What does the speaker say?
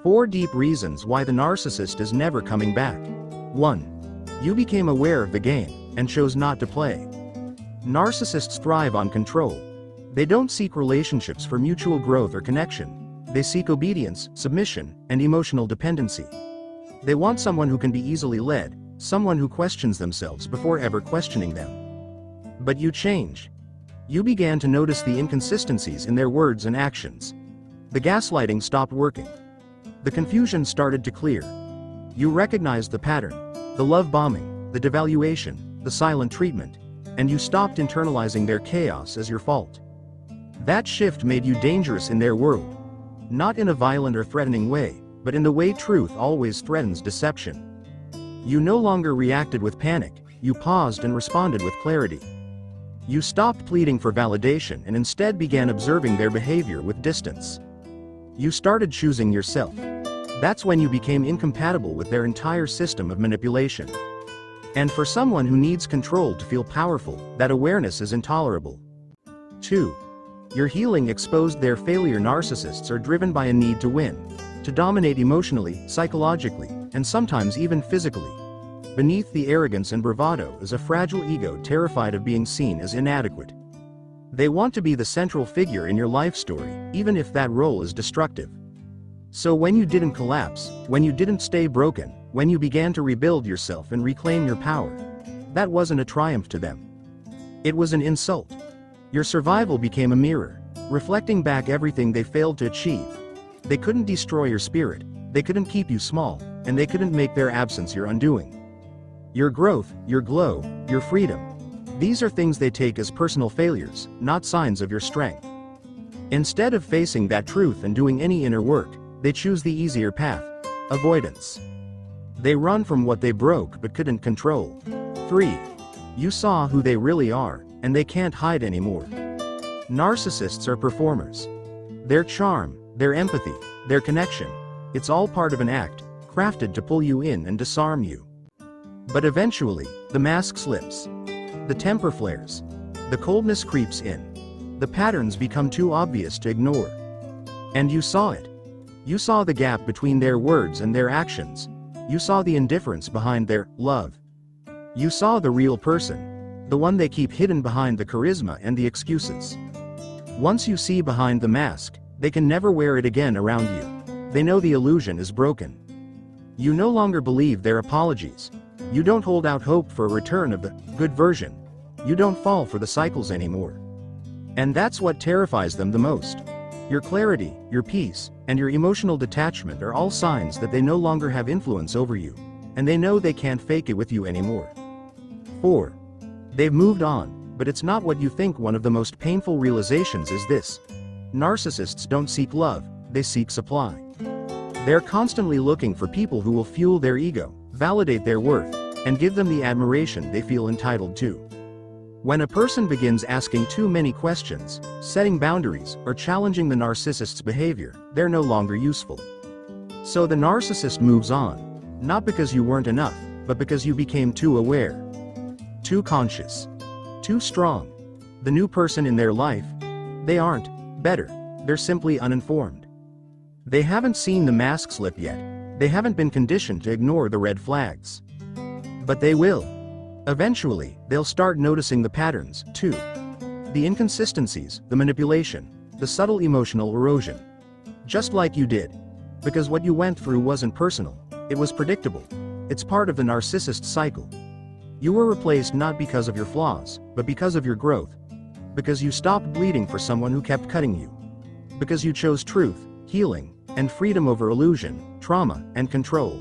4 deep reasons why the narcissist is never coming back. 1. You became aware of the game and chose not to play. Narcissists thrive on control. They don't seek relationships for mutual growth or connection. They seek obedience, submission, and emotional dependency. They want someone who can be easily led, someone who questions themselves before ever questioning them. But you changed. You began to notice the inconsistencies in their words and actions. The gaslighting stopped working. The confusion started to clear. You recognized the pattern, the love bombing, the devaluation, the silent treatment, and you stopped internalizing their chaos as your fault. That shift made you dangerous in their world. Not in a violent or threatening way, but in the way truth always threatens deception. You no longer reacted with panic, you paused and responded with clarity. You stopped pleading for validation and instead began observing their behavior with distance. You started choosing yourself. That's when you became incompatible with their entire system of manipulation. And for someone who needs control to feel powerful, that awareness is intolerable. 2. Your healing exposed their failure. Narcissists are driven by a need to win, to dominate emotionally, psychologically, and sometimes even physically. Beneath the arrogance and bravado is a fragile ego terrified of being seen as inadequate. They want to be the central figure in your life story, even if that role is destructive. So when you didn't collapse, when you didn't stay broken, when you began to rebuild yourself and reclaim your power, that wasn't a triumph to them. It was an insult. Your survival became a mirror, reflecting back everything they failed to achieve. They couldn't destroy your spirit, they couldn't keep you small, and they couldn't make their absence your undoing. Your growth, your glow, your freedom. These are things they take as personal failures, not signs of your strength. Instead of facing that truth and doing any inner work, they choose the easier path: avoidance. They run from what they broke but couldn't control. 3. You saw who they really are, and they can't hide anymore. Narcissists are performers. Their charm, their empathy, their connection, it's all part of an act, crafted to pull you in and disarm you. But eventually, the mask slips. The temper flares. The coldness creeps in. The patterns become too obvious to ignore. And you saw it. You saw the gap between their words and their actions. You saw the indifference behind their love. You saw the real person, the one they keep hidden behind the charisma and the excuses. Once you see behind the mask, they can never wear it again around you. They know the illusion is broken. You no longer believe their apologies. You don't hold out hope for a return of the good version. You don't fall for the cycles anymore. And that's what terrifies them the most. Your clarity, your peace, and your emotional detachment are all signs that they no longer have influence over you, and they know they can't fake it with you anymore. 4. They've moved on, but it's not what you think. One of the most painful realizations is this: narcissists don't seek love, they seek supply. They're constantly looking for people who will fuel their ego, validate their worth, and give them the admiration they feel entitled to. When a person begins asking too many questions, setting boundaries, or challenging the narcissist's behavior, they're no longer useful. So the narcissist moves on, not because you weren't enough, but because you became too aware, too conscious, too strong. The new person in their life, they aren't better, they're simply uninformed. They haven't seen the mask slip yet. They haven't been conditioned to ignore the red flags. But they will. Eventually, they'll start noticing the patterns, too. The inconsistencies, the manipulation, the subtle emotional erosion. Just like you did. Because what you went through wasn't personal, it was predictable. It's part of the narcissist cycle. You were replaced not because of your flaws, but because of your growth. Because you stopped bleeding for someone who kept cutting you. Because you chose truth, healing, and freedom over illusion, trauma, and control.